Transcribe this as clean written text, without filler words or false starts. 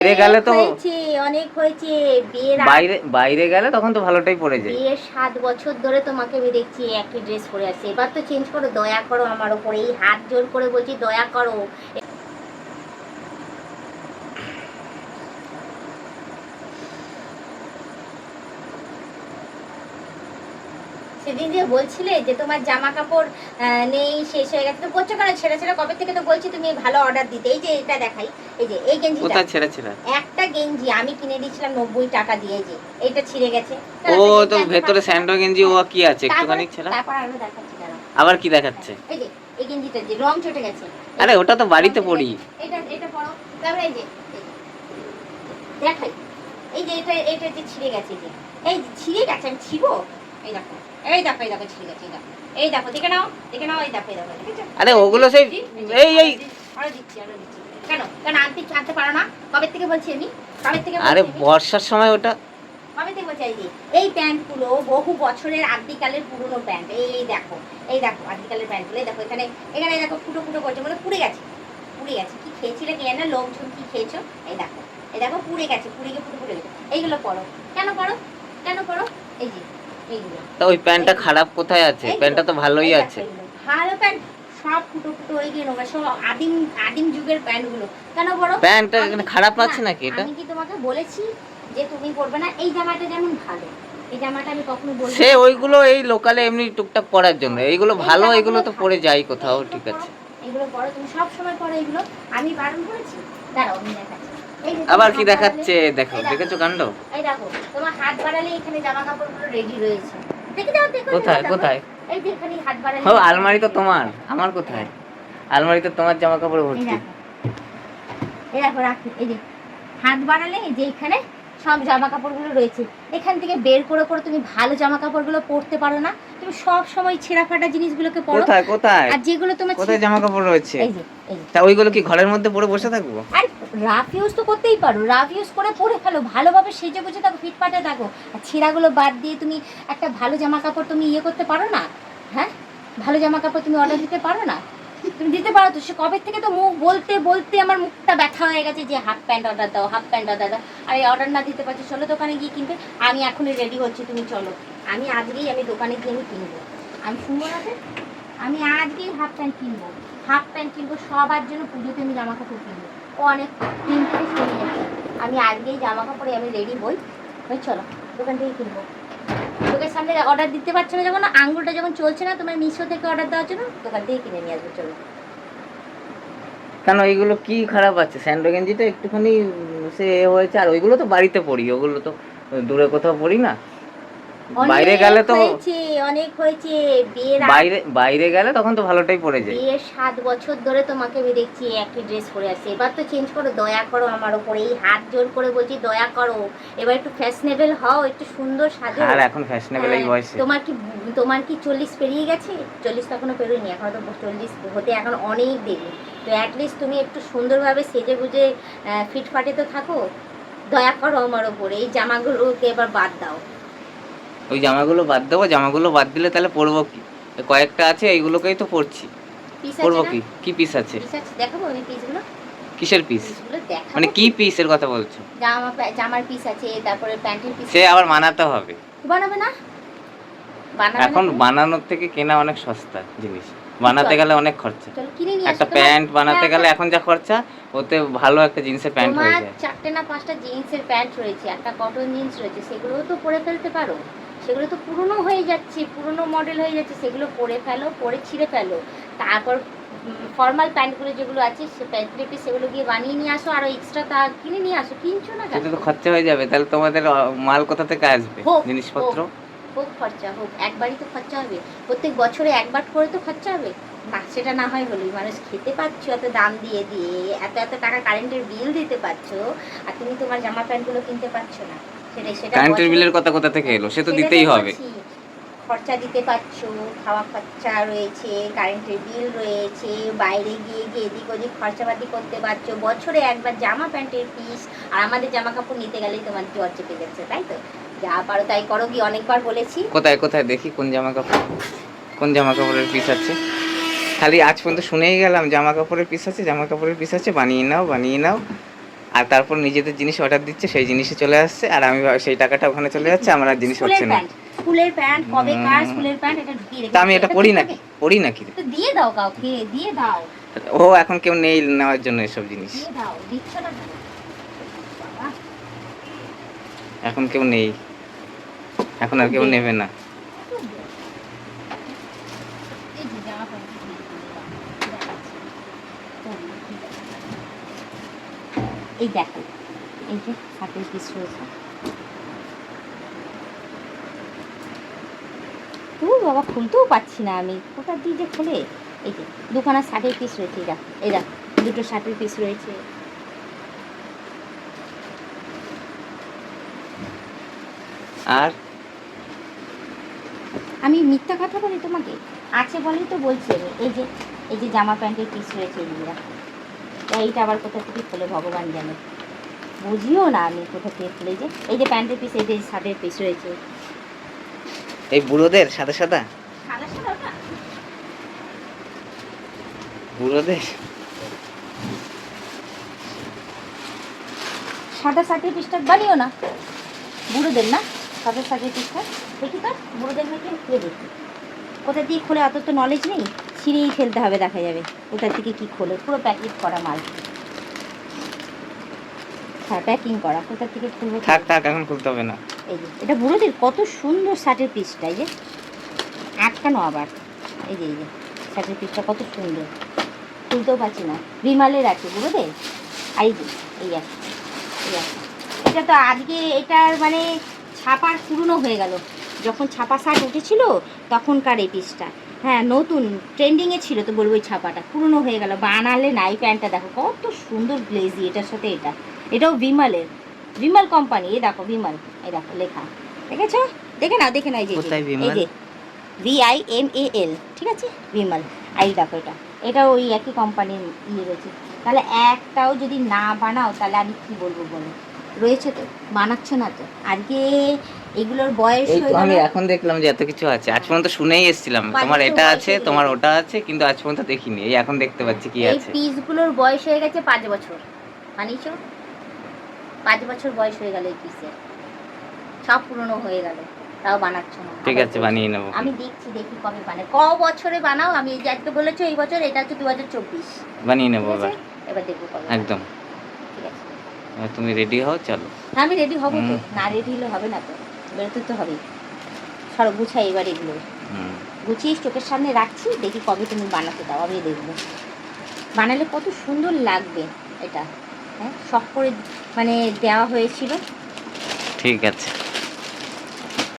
বাইরে গেলে তো অনেক হয়েছে বিয়ের বাইরে গেলে তখন তো ভালোটাই পড়ে যায়। বিয়ের 7 বছর ধরে তোমাকে আমি দেখছি একই ড্রেস পরে আসছে, এবার তো চেঞ্জ করো, দয়া করো আমার উপরে, এই হাত জোর করে বলছি দয়া করো। সেদিন যে বলছিলে যে তোমার জামা কাপড় নেই, শেষ হয়ে গেছে, তো করছো কেন ছেঁড়া ছেঁড়া? কবে থেকে তো বলছি তুমি ভালো অর্ডার দিতে। এই যে এটা দেখাই, এই যে এই গেঞ্জিটা, কোথায় ছেঁড়া ছেঁড়া? একটা গেঞ্জি আমি কিনে দিয়েছিলাম 90 টাকা দিয়ে, যে এটা ছিঁড়ে গেছে। ও তো ভেতরে স্যান্ডো গেঞ্জি, ও কি আছে একটুখানি ছেঁড়া? তারপর আরো দেখাচ্ছি দাঁড়াও। আবার কি দেখাচ্ছে? এই যে এই গেঞ্জিটা যে রং চটে গেছে। আরে ওটা তো বাড়িতে পরি। এটা পরো। তারপরে এই যে দেখাই, এই যে এটা যে ছিঁড়ে গেছে, যে এই ছিঁড়ে গেছে, আমি ছিঁড়বো? এই দেখো এই দেখো এই দেখো ছিঁড়ে গেছে, এই দেখো, এই দেখো, দেখে নাও দেখে নাও, এই দেখো এই দেখো, দেখেছো? আরে ওগুলো সেই এই আরো দিচ্ছি কেন কেন আনতে পারো না? কবে থেকে বলছি আমি, কবে থেকে বলছি? আরে বর্ষার সময় ওটা কবে থেকে বলছি? এই প্যান্টগুলো বহু বছরের আদিকালের পুরনো প্যান্ট, এই দেখো আদিকালের প্যান্টগুলো, এই দেখো এখানে এখানে দেখো ফুটো ফুটো করছে, মানে পুড়ে গেছে কি খেয়েছিলে কে জানে, লোকজন কি খেয়েছো? এই দেখো পুড়ে গেছে, পুড়ে গিয়ে ফুটো ফুটে গেছে। এইগুলো পরো কেন পরো? এই যে এইগুলো, তা ওই প্যান্টটা খারাপ কোথায় আছে? প্যান্টটা তো ভালোই আছে। ভালো প্যান্ট, সব ফুটো ফুটো হয়ে গিয়ে নোংরা, সব আদিম যুগের প্যান্টগুলো। কেন বড় প্যান্টটা খারাপ আছে নাকি? এটা আমি কি তোমাকে বলেছি যে তুমি পরবে না? এই জামাটা যেমন ভালো, এই জামাটা আমি কখনো বলবো সে ওইগুলো এই লোকালে এমনি টুকটাক পরার জন্য, এইগুলো ভালো, এগুলো তো পরে যাই কোথাও, ঠিক আছে। এগুলো পরো, তুমি সব সময় পরো এগুলো, আমি বারণ করেছি? দাঁড়াও আমি দেখাচ্ছি। আবার কি দেখাচ্ছে? দেখো, দেখেছো কাণ্ড? এই দেখো তোমার হাত বাড়ালে এখানে জামা কাপড়গুলো রেডি রয়েছে, দেখে যাও, দেখো কোথায় কোথায়? এই যে এখানে হাত বাড়ালে। ও আলমারি তো তোমার, আমার কোথায়? আলমারি তো তোমার জামা কাপড় ভর্তি। এই দেখো রাখি, এই যে হাত বাড়ালে এই যে এখানে সব জামা কাপড়গুলো রয়েছে, এখান থেকে বের করে করে তুমি ভালো জামা কাপড়গুলো পরতে পারো না? তুমি সব সময় ছেঁড়া ফাটা জিনিসগুলোকে পরো। কোথায় কোথায়? আর যেগুলো তোমার কোথায় জামা কাপড় রয়েছে? এই যে তা ওইগুলো কি ঘরের মধ্যে পরে বসে থাকবো? আর রাফ ইউজ তো করতেই পারো, রাফ ইউজ করে পরে ফেলো, ভালোভাবে সেজে গুজে থাকো, ফিটফাটে থাকো। আর ছেঁড়াগুলো বাদ দিয়ে তুমি একটা ভালো জামা কাপড় তুমি করতে পারো না? হ্যাঁ, ভালো জামা কাপড় তুমি অর্ডার দিতে পারো না? তুমি দিতে পারো তো, সে কবে থেকে তো মুখ বলতে বলতে আমার মুখটা ব্যথা হয়ে গেছে যে হাফ প্যান্ট অর্ডার দাও, হাফ প্যান্ট অর্ডার দাও। আর এই অর্ডার না দিতে পারছি, চলো দোকানে গিয়ে কিনবে। আমি এখনই রেডি হচ্ছি, তুমি চলো, আমি আজকেই দোকানে গিয়ে আমি কিনবো। আমি শুনবো না যে, আমি আজকেই হাফ প্যান্ট কিনবো সবার জন্য, পুজোতে আমি জামা কাপড় কিনবো। ও অনেক দিন থেকে শুনে যাচ্ছে, আমি আজকেই জামা কাপড়ে আমি রেডি হই, চলো দোকান থেকে কিনবো। লোকের সামনে অর্ডার দিতে পারছো না যখন, আঙুলটা যখন চলছে না তোমার মিশো থেকে অর্ডার দেওয়ার জন্য, দোকান থেকে কিনে নিয়ে আসবো, চলো। কেন এইগুলো কি খারাপ আছে? স্যান্ডো গেঞ্জিটা একটুখানি সে হয়েছে, আর ওইগুলো তো বাড়িতে পরি, ওগুলো তো দূরে কোথাও পরি না। বাইরে গেলে তো অনেক হয়েছে বিয়ের বাইরে গেলে তখন তো ভালোটাই পড়ে যায়। বিয়ের 7 বছর ধরে তোমাকে আমি দেখছি একই ড্রেস পরে আসছে, এবার তো চেঞ্জ করো, দয়া করো আমার উপরে, এই হাত জোর করে বলছি দয়া করো। এবার একটু ফ্যাশনেবল হও, একটু সুন্দর সাজো। আর এখন ফ্যাশনেবল এই বয়সে তোমার কি 40 পেরিয়ে গেছে? 40 তো এখনো পেরোয়নি, এখন তো 40 হতে এখন অনেক দেরি। তো অ্যাটলিস্ট তুমি একটু সুন্দরভাবে সেজে গুজে ফিটফাটে তো থাকো, দয়া করো আমার উপরে। এই জামাগুলোকে এবার বাদ দাও। ওই জামাগুলো বাদ দেবো? জামাগুলো বাদ দিলে তাহলে পরবো কি? কয়েকটা আছে, এইগুলোকেই তো পরছি, পরবো কি? কি পিস আছে? দেখাবো আমি পিসগুলো। কিসের পিস? মানে কি পিসের কথা বলছো? জামার পিস আছে, তারপরে প্যান্টের পিস। সে আবার বানাতে হবে। বানাবে না? এখন বানানোর থেকে কেনা অনেক সস্তা জিনিস, বানাতে গেলে অনেক খরচা। একটা প্যান্ট বানাতে গেলে এখন যা খরচা, ওতে ভালো একটা জিন্সের প্যান্ট হয়ে যায়। 4টে না 5টা জিন্সের প্যান্ট রয়েছে, একটা কটন জিন্স রয়েছে, সেগুলোও তো পরে ফেলতে পারো। সেগুলো তো পুরনো হয়ে যাচ্ছে, পুরনো মডেল হয়ে যাচ্ছে, সেগুলো পরে ফেলো, পরে ছিঁড়ে ফেলো। তারপর ফর্মাল প্যান্টগুলো যেগুলো আছে, সে প্যান্ট পিস সেগুলো গিয়ে বানিয়ে নিয়ে আসো, আর এক্সট্রা তা কিনে নিয়ে আসো। কিনছো না কেন? সেটা তো খরচা হয়ে যাবে, তাহলে তোমাদের মাল কোথা থেকে আসবে? জিনিসপত্র হোক খরচা হোক, একবারই তো খরচা হবে, প্রত্যেক বছরে একবার করে তো খরচা হবে না। সেটা না হয় হলোই, মানুষ খেতে পাচ্ছ এত দাম দিয়ে দিয়ে, এত এত টাকা কারেন্টের বিল দিতে পারছো, আর তুমি তোমার জামা প্যান্টগুলো কিনতে পারছো না। সেটা কারেন্টের বিলের কথা কোথা থেকে এলো? সে তো দিতেই হবে। খরচা দিতে পারছো, খাওয়া খরচা রয়েছে, কারেন্টের বিল রয়েছে, বাইরে গিয়ে গিয়ে এদিক ওদিক খরচাপাতি করতে পারছো, বছরে একবার জামা প্যান্টের পিস। আর আমাদের জামা কাপড় নিতে গেলেই তোমার জ্বর চেপে যাচ্ছে, তাই তো? যা পারো তাই করো, কি অনেকবার বলেছি। কোথায় কোথায় দেখি কোন জামা কাপড়ের পিস আছে? খালি আজ পর্যন্ত শুনেই গেলাম জামা কাপড়ের পিস আছে, জামা কাপড়ের পিস আছে, বানিয়ে নাও। আর তারপর নিজেদের জিনিস অর্ডার দিচ্ছে, সেই জিনিসে চলে আসছে, আর আমি সেই টাকাটা ওখানে চলে যাচ্ছে, আমার আর জিনিস হচ্ছে না। স্কুলের প্যান্ট কবে কার স্কুলের প্যান্ট এটা ঢুকিয়ে রেখে তা আমি এটা পড়ি নাকি তো দিয়ে দাও কাউকে, দিয়ে দাও, ও এখন কেউ নেই নেওয়ার জন্য এসব জিনিস, দিয়ে দাও, দিচ্ছ না কেন? বাবা, এখন কেউ নেই, এখন আর কেউ নেবে না। এই যে জামা প্যান্ট দিয়ে দেখাচ্ছি। এই দেখো, এই যে শার্টের পিস রয়েছে। বাবা খুলতেও পাচ্ছি না আমি, কোথা দিয়ে যে খুলে। এই যে দুখানা শার্টের পিস রয়েছে, এই দেখ দুটো শার্টের পিস রয়েছে। আর আমি মিথ্যা কথা বলি তোমাকে? আছে বলেই তো বলছি আমি। এই যে জামা প্যান্টের পিস রয়েছে এইগুলা, এইটা আবার কোথা থেকে খুলে ভগবান জানে, বুঝিও না আমি কোথা থেকে খুলে। এই যে প্যান্টের পিস, এই যে শার্টের পিস রয়েছে। এই বুড়োদের সাদা সাদা সাদা সাদা না, বুড়োদের সাদা শার্টের পিসটা বানিও না, বুড়োদের না সাদা শার্টের পিসটা। দেখি তো বুড়োদের মেয়েকে খুলে দেখি কোথা দিয়ে খোলে, অত তো নলেজ নেই, ছিঁড়েই ফেলতে হবে, দেখা যাবে কোথা থেকে কি খোলে। পুরো প্যাকেট করা মাল, হ্যাঁ প্যাকিং করা, কোথা থেকে খুলবো? থাক থাক, এখন খুলতে হবে না। এই যে এটা বুড়োদের, কত সুন্দর শার্টের পিসটা, এই যে আটকানো আবার, এই যে শার্টের পিসটা কত সুন্দর, খুলতেও পারছি না। বিমালের আছে বুড়োদের, এই যে এই আছে, এই আছে। এটা তো আজকে এটার মানে ছাপার পুরনো হয়ে গেল, যখন ছাপা শার্ট উঠেছিল তখনকার এই পিসটা। হ্যাঁ নতুন ট্রেন্ডিংয়ে ছিল তো বলবো, ওই ছাপাটা পুরনো হয়ে গেল, বানালে না। এই প্যান্টটা দেখো কত সুন্দর গ্লেজি, এটার সাথে এটাও বিমালের, বিমাল কোম্পানি। এই দেখো বিমাল, এই দেখো লেখা, দেখেছো? দেখে নাও এই যে কোথায় এই বিমল? যে VIMAL, ঠিক আছে বিমাল। এই দেখো এটা ওই একই কোম্পানির ইয়ে রয়েছে। তাহলে একটাও যদি না বানাও তাহলে আমি কি বলবো বলো? রয়েছে তো, বানাচ্ছ না তো। আজকে এগুলোর বয়স এই হয়ে তো আমি গেল। এখন দেখলাম যে এত কিছু আছে, আজ পর্যন্ত শুনেই এসেছিলাম পাঁচ তোমার বছর এটা বয়স আছে, হয়ে তোমার গেছে। ওটা আছে, কিন্তু আজ পর্যন্ত দেখিনি, এই এখন দেখতে পাচ্ছি কি এই আছে। পিসগুলোর বয়স হয়ে গেছে 5 বছর, মানিয়েছো? 5 বছর বয়স হয়ে গেল এই পিসের, সব পুরনো হয়ে গেল, তাও বানাচ্ছ না। ঠিক আছে, বানিয়ে নেবো। আমি দেখছি, দেখি কবে বানায়, বছরে বানাও। আমি এই যে আজকে বলেছো এই বছর, এটা হচ্ছে 2024, বানিয়ে নেবো এবার, এবার দেখবো কবে। একদম। ঠিক আছে, এবার তুমি রেডি হও, চলো। আমি রেডি হবো তো, না রেডি হলে হবে না তো, বেরোতে তো হবেই। সরো গুছাই এবার এগুলো, গুছিয়ে চোখের সামনে রাখছি, দেখি কবে তুমি বানাতে দাও, আমি দেখবো। বানালে কত সুন্দর লাগবে এটা, হ্যাঁ শখ করে মানে দেওয়া হয়েছিল। ঠিক আছে।